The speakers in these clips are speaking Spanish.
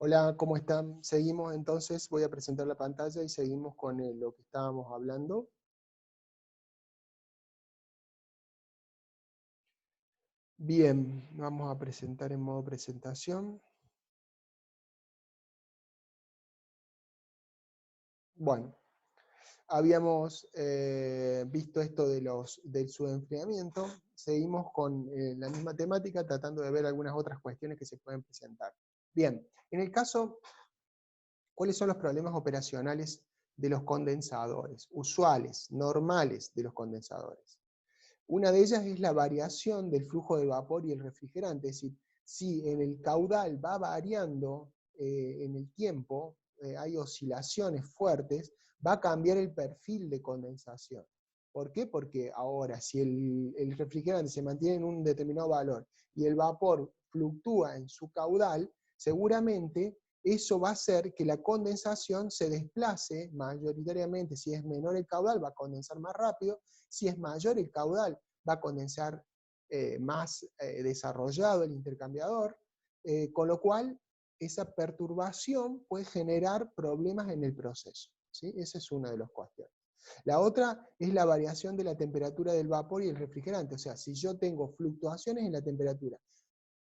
Hola, ¿cómo están? Seguimos entonces, voy a presentar la pantalla y seguimos con lo que estábamos hablando. Bien, vamos a presentar en modo presentación. Bueno, habíamos visto esto del subenfriamiento, seguimos con la misma temática tratando de ver algunas otras cuestiones que se pueden presentar. Bien, en el caso, ¿cuáles son los problemas operacionales de los condensadores? Usuales, normales de los condensadores. Una de ellas es la variación del flujo de vapor y el refrigerante, es decir, si en el caudal va variando en el tiempo, hay oscilaciones fuertes, va a cambiar el perfil de condensación. ¿Por qué? Porque ahora, si el refrigerante se mantiene en un determinado valor y el vapor fluctúa en su caudal, seguramente eso va a hacer que la condensación se desplace mayoritariamente. Si es menor el caudal, va a condensar más rápido. Si es mayor el caudal, va a condensar más desarrollado el intercambiador, con lo cual esa perturbación puede generar problemas en el proceso. ¿Sí? Esa es una de las cuestiones. La otra es la variación de la temperatura del vapor y el refrigerante. O sea, si yo tengo fluctuaciones en la temperatura.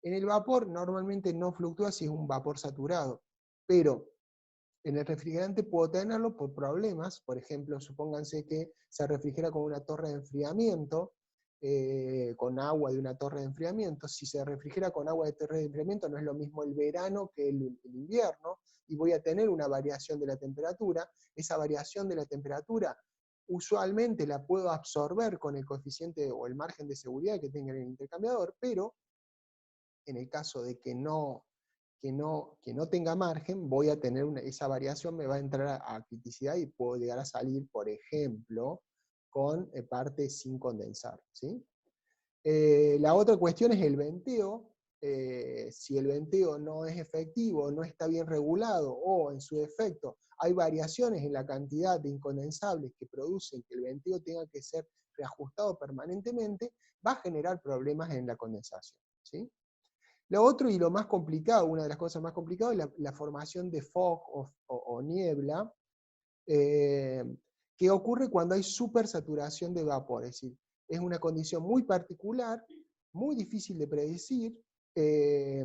En el vapor normalmente no fluctúa si es un vapor saturado, pero en el refrigerante puedo tenerlo por problemas. Por ejemplo, supónganse que se refrigera con una torre de enfriamiento, con agua de una torre de enfriamiento. Si se refrigera con agua de torre de enfriamiento, no es lo mismo el verano que el invierno, y voy a tener una variación de la temperatura. Esa variación de la temperatura usualmente la puedo absorber con el coeficiente o el margen de seguridad que tenga el intercambiador, pero en el caso de que no tenga margen, voy a tener esa variación, me va a entrar a criticidad y puedo llegar a salir, por ejemplo, con parte sin condensar. ¿Sí? La otra cuestión es el venteo. Si el venteo no es efectivo, no está bien regulado, o en su defecto hay variaciones en la cantidad de incondensables que producen que el venteo tenga que ser reajustado permanentemente, va a generar problemas en la condensación. ¿Sí? Lo otro y lo más complicado, una de las cosas más complicadas, es la formación de fog o niebla, eh, que ocurre cuando hay supersaturación de vapor. Es decir, es una condición muy particular, muy difícil de predecir. eh,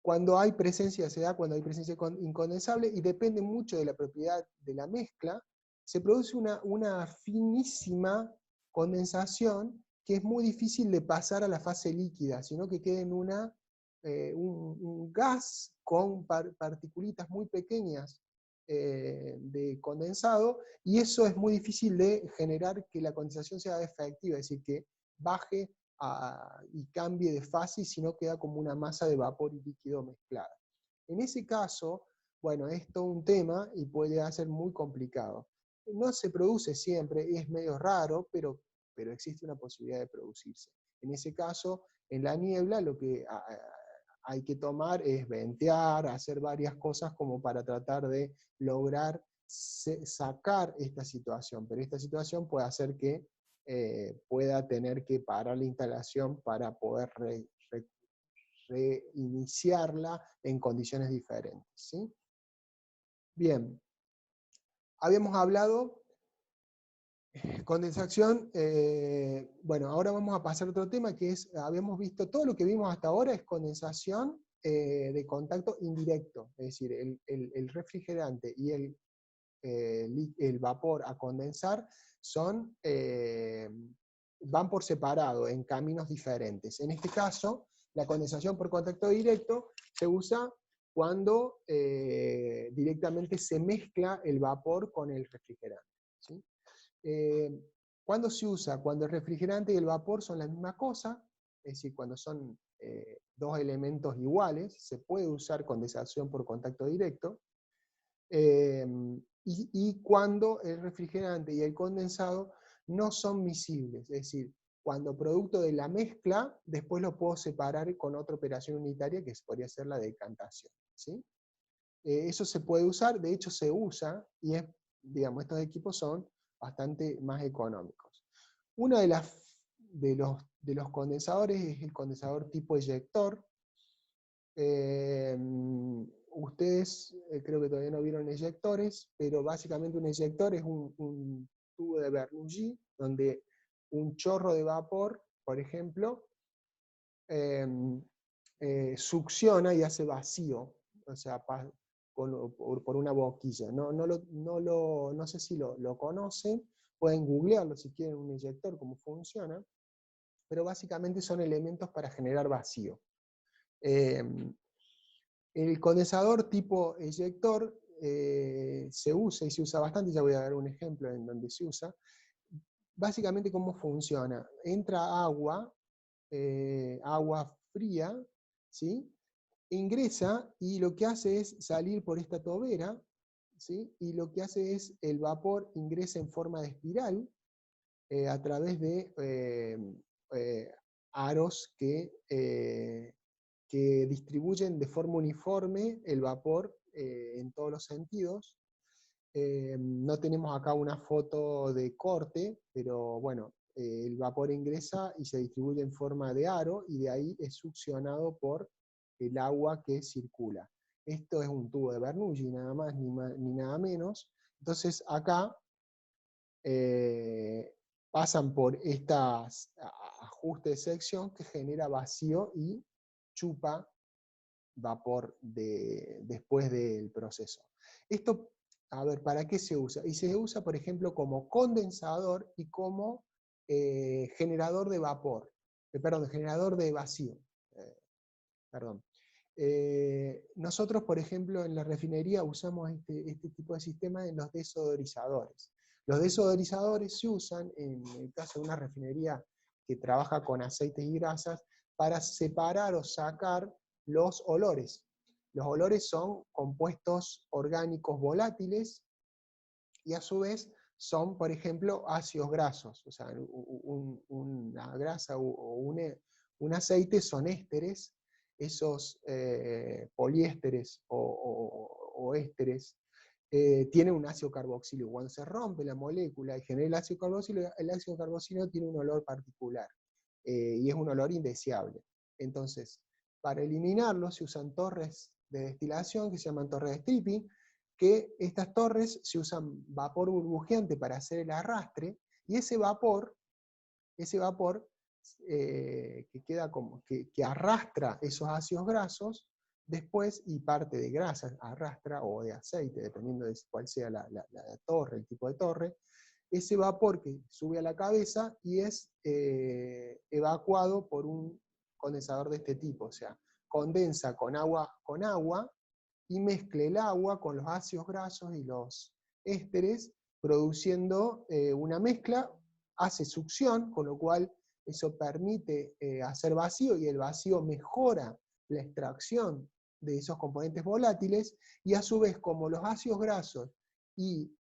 Cuando hay presencia, se da cuando hay presencia incondensable, y depende mucho de la propiedad de la mezcla, se produce una finísima condensación que es muy difícil de pasar a la fase líquida, sino que queda en un gas con particulitas muy pequeñas de condensado, y eso es muy difícil de generar que la condensación sea efectiva, es decir, que baje y cambie de fase, sino queda como una masa de vapor y líquido mezclada. En ese caso, bueno, es todo un tema y puede ser muy complicado. No se produce siempre, es medio raro, pero existe una posibilidad de producirse. En ese caso, en la niebla lo que hay que tomar es ventear, hacer varias cosas como para tratar de lograr sacar esta situación, pero esta situación puede hacer que pueda tener que parar la instalación para poder reiniciarla en condiciones diferentes. ¿Sí? Bien, habíamos hablado condensación. Bueno, ahora vamos a pasar a otro tema que es, habíamos visto, todo lo que vimos hasta ahora es condensación de contacto indirecto, es decir, el refrigerante y el vapor a condensar son, van por separado, en caminos diferentes. En este caso, la condensación por contacto directo se usa cuando directamente se mezcla el vapor con el refrigerante. ¿Sí? ¿Cuándo se usa? Cuando el refrigerante y el vapor son la misma cosa, es decir, cuando son dos elementos iguales, se puede usar condensación por contacto directo. Y cuando el refrigerante y el condensado no son miscibles, es decir, cuando producto de la mezcla, después lo puedo separar con otra operación unitaria que podría ser la decantación. ¿Sí? Eso se puede usar, de hecho se usa, y digamos, estos equipos son bastante más económicos. Uno de los condensadores es el condensador tipo eyector. ustedes creo que todavía no vieron eyectores, pero básicamente un eyector es un tubo de Bernoulli, donde un chorro de vapor, por ejemplo, succiona y hace vacío, o sea, por una boquilla. No sé si lo conocen, pueden googlearlo si quieren un eyector, cómo funciona, pero básicamente son elementos para generar vacío. El condensador tipo eyector se usa, y se usa bastante, ya voy a dar un ejemplo en donde se usa. Básicamente, ¿cómo funciona? Entra agua fría, ¿sí? Ingresa y lo que hace es salir por esta tobera, ¿sí? Y lo que hace es el vapor ingresa en forma de espiral a través de aros que distribuyen de forma uniforme el vapor en todos los sentidos. No tenemos acá una foto de corte, pero bueno, el vapor ingresa y se distribuye en forma de aro, y de ahí es succionado por el agua que circula. Esto es un tubo de Bernoulli, nada más ni nada menos. Entonces acá pasan por estos ajustes de sección que genera vacío y chupa vapor después del proceso. Esto, a ver, ¿para qué se usa? Y se usa, por ejemplo, como condensador y como generador de vapor, perdón, generador de vacío. Perdón. Nosotros, por ejemplo, en la refinería usamos este tipo de sistema en los desodorizadores. Los desodorizadores se usan, en el caso de una refinería que trabaja con aceites y grasas, para separar o sacar los olores. Los olores son compuestos orgánicos volátiles y a su vez son, por ejemplo, ácidos grasos. O sea, una grasa o un aceite son ésteres. Esos poliésteres o ésteres tienen un ácido carboxílico. Cuando se rompe la molécula y genera el ácido carboxílico tiene un olor particular y es un olor indeseable. Entonces, para eliminarlo se usan torres de destilación que se llaman torres de stripping, que estas torres se usan vapor burbujeante para hacer el arrastre, y ese vapor que queda como, que arrastra esos ácidos grasos, después, y parte de grasa arrastra, o de aceite, dependiendo de cuál sea la torre, el tipo de torre, ese vapor que sube a la cabeza y es evacuado por un condensador de este tipo, o sea, condensa con agua, y mezcla el agua con los ácidos grasos y los ésteres, produciendo una mezcla, hace succión, con lo cual eso permite hacer vacío, y el vacío mejora la extracción de esos componentes volátiles, y a su vez, como los ácidos grasos y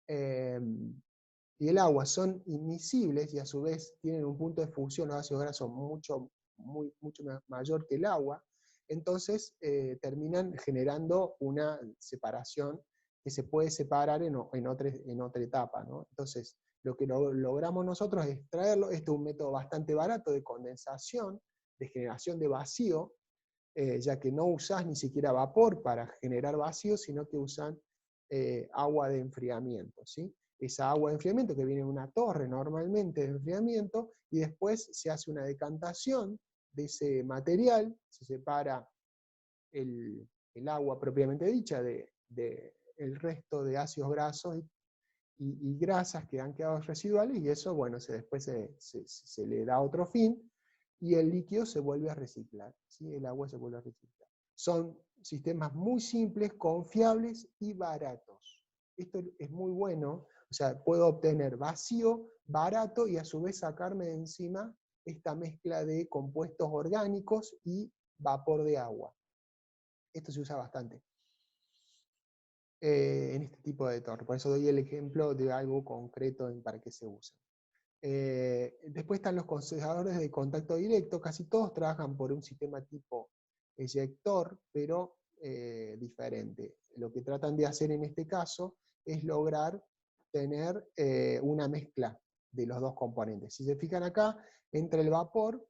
el agua son inmiscibles, y a su vez tienen un punto de fusión, los ácidos grasos mucho mayor que el agua, entonces terminan generando una separación que se puede separar en otra etapa, ¿no? Entonces, lo que logramos nosotros es extraerlo. Este es un método bastante barato de condensación, de generación de vacío, ya que no usás ni siquiera vapor para generar vacío, sino que usan agua de enfriamiento, ¿sí? Esa agua de enfriamiento que viene en una torre normalmente de enfriamiento, y después se hace una decantación de ese material, se separa el agua propiamente dicha el resto de ácidos grasos y grasas que han quedado residuales, y eso, bueno, después se le da otro fin, y el líquido se vuelve a reciclar, ¿sí? El agua se vuelve a reciclar. Son sistemas muy simples, confiables y baratos. Esto es muy bueno, o sea, puedo obtener vacío, barato, y a su vez sacarme de encima esta mezcla de compuestos orgánicos y vapor de agua. Esto se usa bastante en este tipo de torre. Por eso doy el ejemplo de algo concreto para qué se usa. Después están los condensadores de contacto directo. Casi todos trabajan por un sistema tipo eyector, pero diferente. Lo que tratan de hacer en este caso es lograr tener una mezcla de los dos componentes. Si se fijan acá, entre el vapor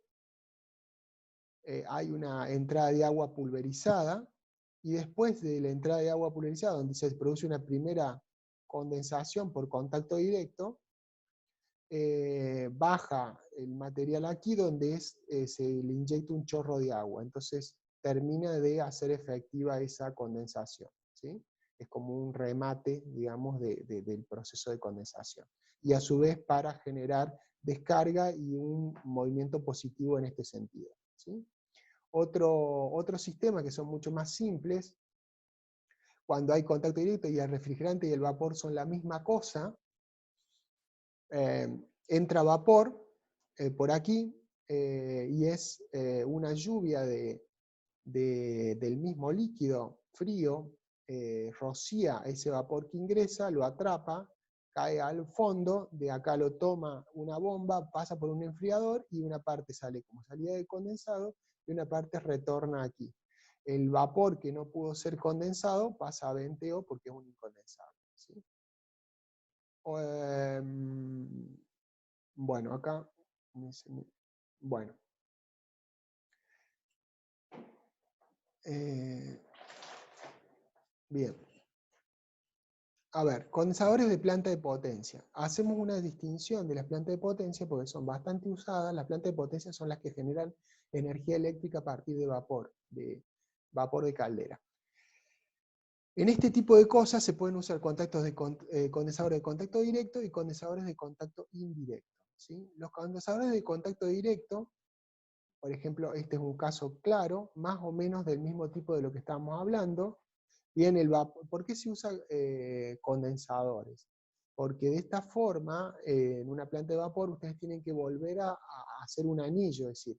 hay una entrada de agua pulverizada, y después de la entrada de agua pulverizada, donde se produce una primera condensación por contacto directo, baja el material aquí donde se le inyecta un chorro de agua, entonces termina de hacer efectiva esa condensación, ¿sí? Es como un remate, digamos, del proceso de condensación. Y a su vez para generar descarga y un movimiento positivo en este sentido, ¿sí? Otro sistema que son mucho más simples, cuando hay contacto directo y el refrigerante y el vapor son la misma cosa, entra vapor por aquí y es una lluvia del mismo líquido frío, rocía ese vapor que ingresa, lo atrapa, cae al fondo, de acá lo toma una bomba, pasa por un enfriador y una parte sale como salida de condensado y una parte retorna aquí. El vapor que no pudo ser condensado pasa a venteo porque es un incondensable, ¿sí? Bueno, acá, bueno. Bien. A ver, condensadores de planta de potencia. Hacemos una distinción de las plantas de potencia porque son bastante usadas. Las plantas de potencia son las que generan energía eléctrica a partir de vapor de caldera. En este tipo de cosas se pueden usar condensadores de contacto directo y condensadores de contacto indirecto, ¿sí? Los condensadores de contacto directo, por ejemplo, este es un caso claro, más o menos del mismo tipo de lo que estamos hablando. Bien, ¿por qué se usan condensadores? Porque de esta forma, en una planta de vapor, ustedes tienen que volver a hacer un anillo, es decir,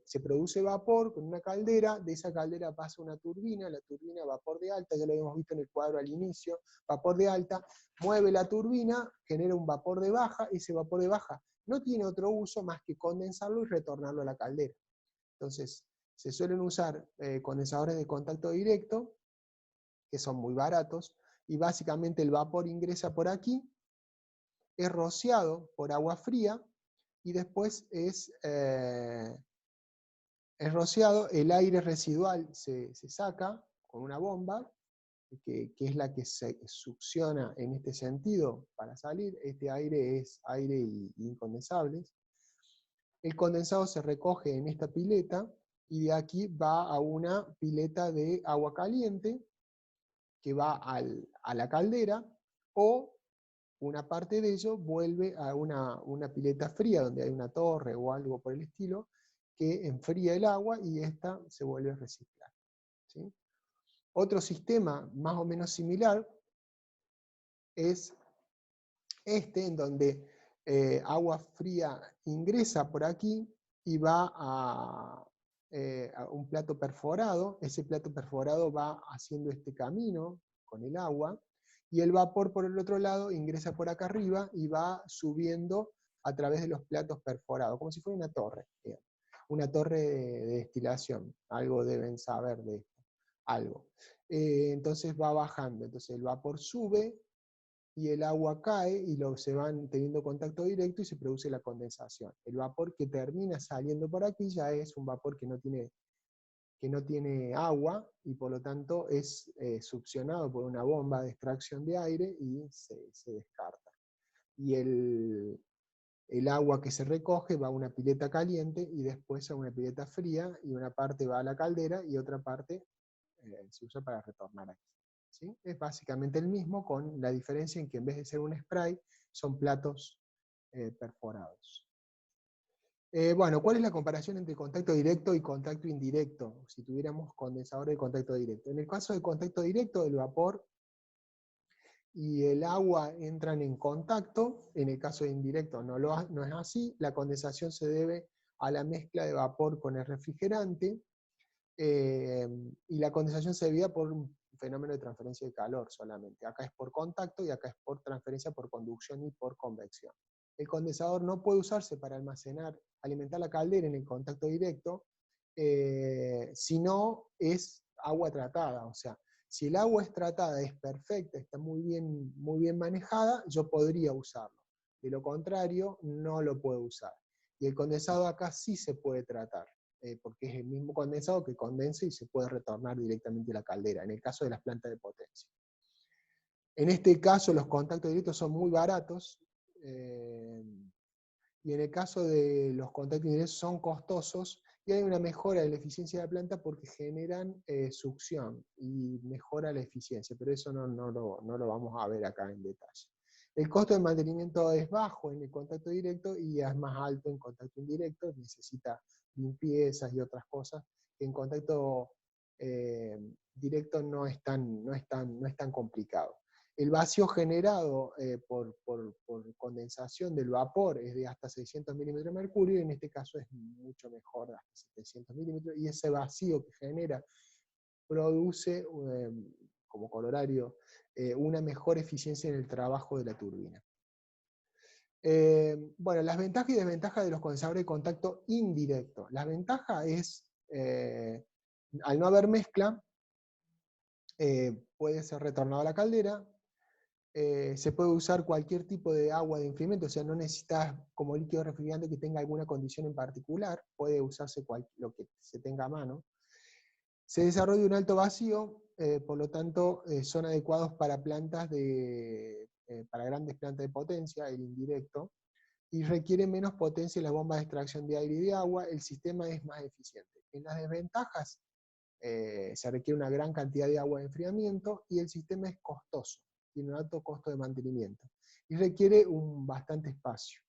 se produce vapor con una caldera, de esa caldera pasa una turbina, la turbina vapor de alta, ya lo habíamos visto en el cuadro al inicio, vapor de alta, mueve la turbina, genera un vapor de baja, ese vapor de baja no tiene otro uso más que condensarlo y retornarlo a la caldera. Entonces, se suelen usar condensadores de contacto directo, que son muy baratos, y básicamente el vapor ingresa por aquí, es rociado por agua fría, y después es rociado, el aire residual se saca con una bomba, que es la que se succiona en este sentido para salir. Este aire es aire incondensables. El condensado se recoge en esta pileta, y de aquí va a una pileta de agua caliente, que va a la caldera, o una parte de ello vuelve a una pileta fría, donde hay una torre o algo por el estilo, que enfría el agua y esta se vuelve a reciclar, ¿sí? Otro sistema más o menos similar es este, en donde agua fría ingresa por aquí y va a un plato perforado. Ese plato perforado va haciendo este camino con el agua, y el vapor por el otro lado ingresa por acá arriba y va subiendo a través de los platos perforados, como si fuera una torre, digamos. Una torre de destilación, algo deben saber de esto, algo. Entonces va bajando, entonces el vapor sube, y el agua cae y se van teniendo contacto directo y se produce la condensación. El vapor que termina saliendo por aquí ya es un vapor que no tiene agua, y por lo tanto es succionado por una bomba de extracción de aire y se descarta. Y el agua que se recoge va a una pileta caliente y después a una pileta fría, y una parte va a la caldera y otra parte se usa para retornar aquí, ¿sí? Es básicamente el mismo, con la diferencia en que en vez de ser un spray, son platos perforados. Bueno, ¿cuál es la comparación entre contacto directo y contacto indirecto? Si tuviéramos condensadores de contacto directo. En el caso de contacto directo, el vapor y el agua entran en contacto. En el caso de indirecto no es así. La condensación se debe a la mezcla de vapor con el refrigerante, y la condensación se debía por un fenómeno de transferencia de calor solamente. Acá es por contacto y acá es por transferencia por conducción y por convección. El condensador no puede usarse para alimentar la caldera en el contacto directo, si no es agua tratada. O sea, si el agua es tratada, es perfecta, está muy bien manejada, yo podría usarlo. De lo contrario, no lo puedo usar. Y el condensado acá sí se puede tratar. porque es el mismo condensado que condensa y se puede retornar directamente a la caldera, en el caso de las plantas de potencia. En este caso los contactos directos son muy baratos, y en el caso de los contactos indirectos son costosos, y hay una mejora de la eficiencia de la planta porque generan succión y mejora la eficiencia, pero eso no lo vamos a ver acá en detalle. El costo de mantenimiento es bajo en el contacto directo y es más alto en contacto indirecto, necesita limpiezas y otras cosas, que en contacto directo no es tan complicado. El vacío generado por condensación del vapor es de hasta 600 milímetros de mercurio, y en este caso es mucho mejor, hasta 700 milímetros, y ese vacío que genera produce, como corolario, una mejor eficiencia en el trabajo de la turbina. Bueno, las ventajas y desventajas de los condensadores de contacto indirecto. La ventaja es, al no haber mezcla, puede ser retornado a la caldera. Se puede usar cualquier tipo de agua de enfriamiento, o sea, no necesitas como líquido refrigerante que tenga alguna condición en particular, puede usarse lo que se tenga a mano. Se desarrolla un alto vacío, por lo tanto son adecuados para para grandes plantas de potencia, el indirecto, y requiere menos potencia en las bombas de extracción de aire y de agua, el sistema es más eficiente. En las desventajas, se requiere una gran cantidad de agua de enfriamiento y el sistema es costoso, tiene un alto costo de mantenimiento y requiere bastante espacio.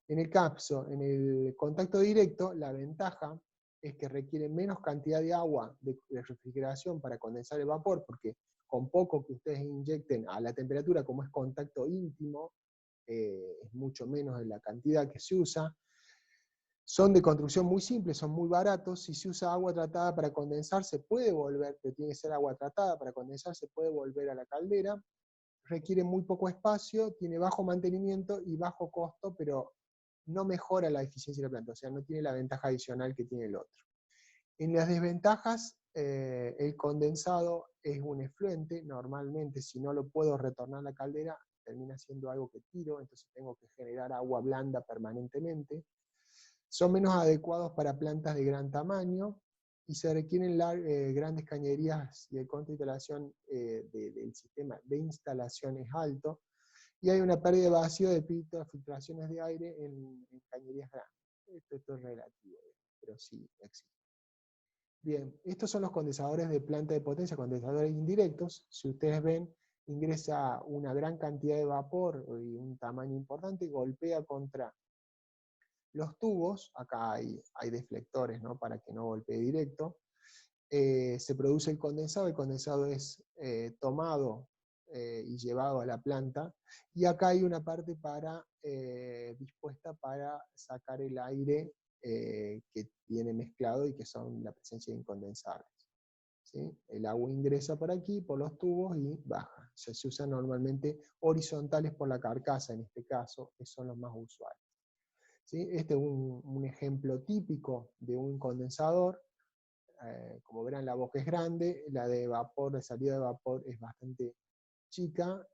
En el contacto directo, la ventaja es que requiere menos cantidad de agua de refrigeración para condensar el vapor, porque con poco que ustedes inyecten a la temperatura, como es contacto íntimo, es mucho menos de la cantidad que se usa. Son de construcción muy simple, son muy baratos. Si se usa agua tratada para condensar, se puede volver, pero tiene que ser agua tratada para condensar, se puede volver a la caldera. Requiere muy poco espacio, tiene bajo mantenimiento y bajo costo, pero no mejora la eficiencia de la planta, o sea, no tiene la ventaja adicional que tiene el otro. En las desventajas, el condensado es un efluente, normalmente si no lo puedo retornar a la caldera, termina siendo algo que tiro, entonces tengo que generar agua blanda permanentemente. Son menos adecuados para plantas de gran tamaño y se requieren grandes cañerías y el costo de instalación del sistema de instalación es alto, y hay una pérdida de vacío de filtraciones de aire en cañerías grandes. Esto es relativo, pero sí existe. Bien, estos son los condensadores de planta de potencia, condensadores indirectos. Si ustedes ven, ingresa una gran cantidad de vapor y un tamaño importante, golpea contra los tubos, acá hay deflectores, ¿no?, para que no golpee directo. Se produce el condensado es tomado y llevado a la planta, y acá hay una parte dispuesta para sacar el aire que viene mezclado y que son la presencia de incondensables. ¿Sí? El agua ingresa por aquí, por los tubos, y baja. Se usan normalmente horizontales por la carcasa, en este caso, que son los más usuales. ¿Sí? Este es un ejemplo típico de un condensador. Como verán, la boca es grande, la de vapor, de salida de vapor es bastante chica.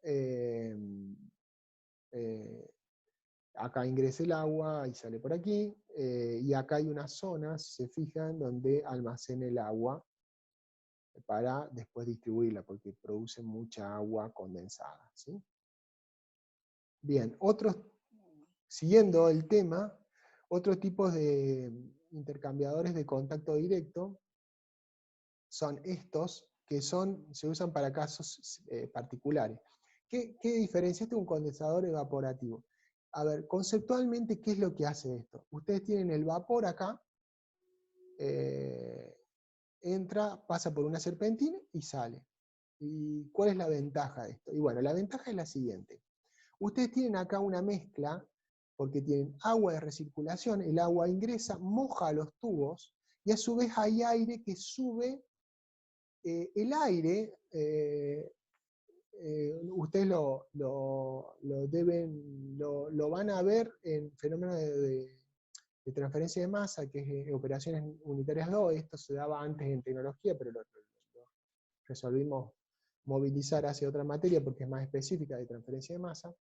Acá ingresa el agua y sale por aquí, y acá hay una zona, si se fijan, donde almacena el agua para después distribuirla, porque produce mucha agua condensada. ¿Sí? Bien, siguiendo el tema, otros tipos de intercambiadores de contacto directo son estos, que se usan para casos particulares. ¿Qué diferencia de un condensador evaporativo? A ver, conceptualmente, ¿qué es lo que hace esto? Ustedes tienen el vapor acá, entra, pasa por una serpentina y sale. ¿Y cuál es la ventaja de esto? Y bueno, la ventaja es la siguiente. Ustedes tienen acá una mezcla, porque tienen agua de recirculación, el agua ingresa, moja los tubos, y a su vez hay aire que sube. El aire, ustedes lo van a ver en fenómenos de transferencia de masa, que es operaciones unitarias 2, esto se daba antes en tecnología, pero lo resolvimos movilizar hacia otra materia porque es más específica de transferencia de masa,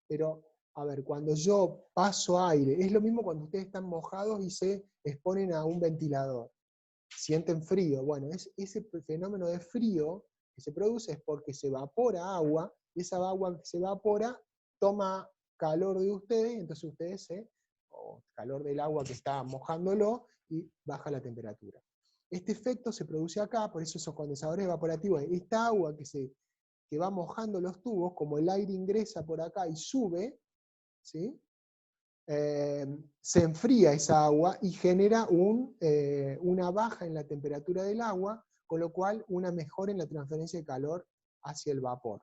pero a ver, cuando yo paso aire, es lo mismo cuando ustedes están mojados y se exponen a un ventilador. Sienten frío. Bueno, ese fenómeno de frío que se produce es porque se evapora agua, y esa agua que se evapora toma calor de ustedes, entonces ustedes o calor del agua que está mojándolo, y baja la temperatura. Este efecto se produce acá, por eso esos condensadores evaporativos, esta agua que va mojando los tubos, como el aire ingresa por acá y sube, ¿sí? Se enfría esa agua y genera una baja en la temperatura del agua, con lo cual una mejora en la transferencia de calor hacia el vapor.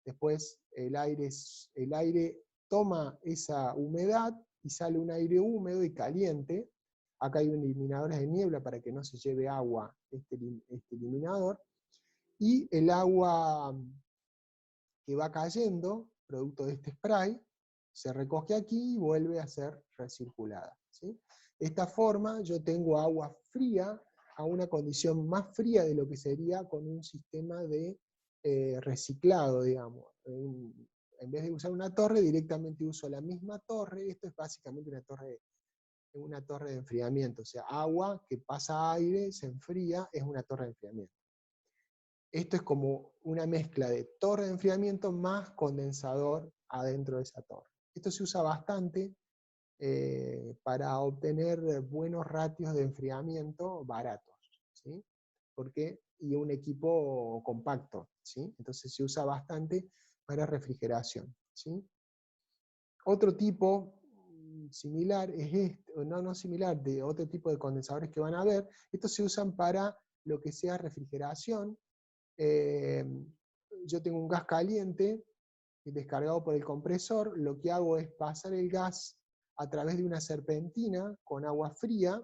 Después el aire toma esa humedad y sale un aire húmedo y caliente. Acá hay un eliminador de niebla para que no se lleve agua este eliminador. Y el agua que va cayendo, producto de este spray, se recoge aquí y vuelve a ser recirculada, ¿sí? De esta forma yo tengo agua fría a una condición más fría de lo que sería con un sistema de reciclado, digamos. En vez de usar una torre, directamente uso la misma torre. Esto es básicamente una torre de enfriamiento, o sea, agua que pasa aire, se enfría, es una torre de enfriamiento. Esto es como una mezcla de torre de enfriamiento más condensador adentro de esa torre. Esto se usa bastante para obtener buenos ratios de enfriamiento baratos, ¿sí? Y un equipo compacto, ¿sí? Entonces se usa bastante para refrigeración, ¿sí? Otro tipo similar es este, no similar, de otro tipo de condensadores que van a ver. Estos se usan para lo que sea refrigeración. Yo tengo un gas caliente descargado por el compresor, lo que hago es pasar el gas a través de una serpentina con agua fría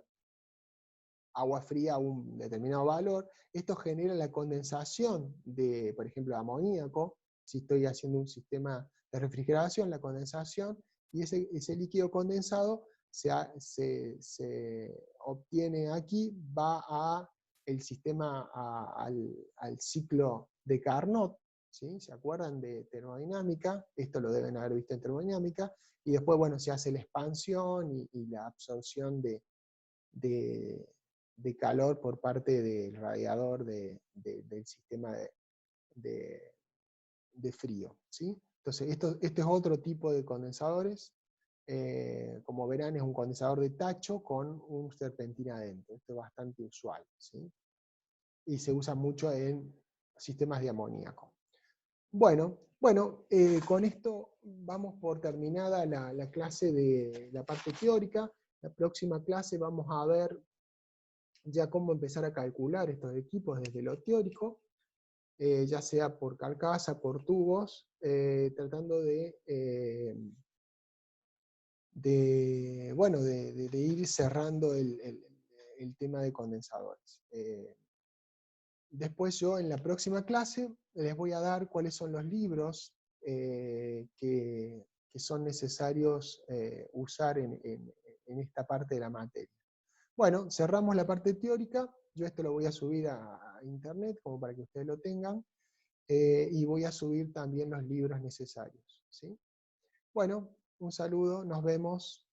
a un determinado valor. Esto genera la condensación de, por ejemplo, amoníaco. Si estoy haciendo un sistema de refrigeración, la condensación, y ese líquido condensado se obtiene aquí, va el sistema al ciclo de Carnot, ¿sí? ¿Se acuerdan de termodinámica? Esto lo deben haber visto en termodinámica, y después, bueno, se hace la expansión y la absorción de calor por parte del radiador del sistema de frío, ¿sí? Entonces, este es otro tipo de condensadores. Como verán, es un condensador de tacho con un serpentina adentro. Esto es bastante usual, ¿sí? Y se usa mucho en sistemas de amoníaco. Bueno, con esto vamos por terminada la clase de la parte teórica. La próxima clase vamos a ver ya cómo empezar a calcular estos equipos desde lo teórico, ya sea por carcasa, por tubos, tratando de ir cerrando el tema de condensadores. Después yo en la próxima clase les voy a dar cuáles son los libros que son necesarios usar en esta parte de la materia. Bueno, cerramos la parte teórica. Yo esto lo voy a subir a internet como para que ustedes lo tengan, y voy a subir también los libros necesarios, ¿sí? Bueno, un saludo, nos vemos.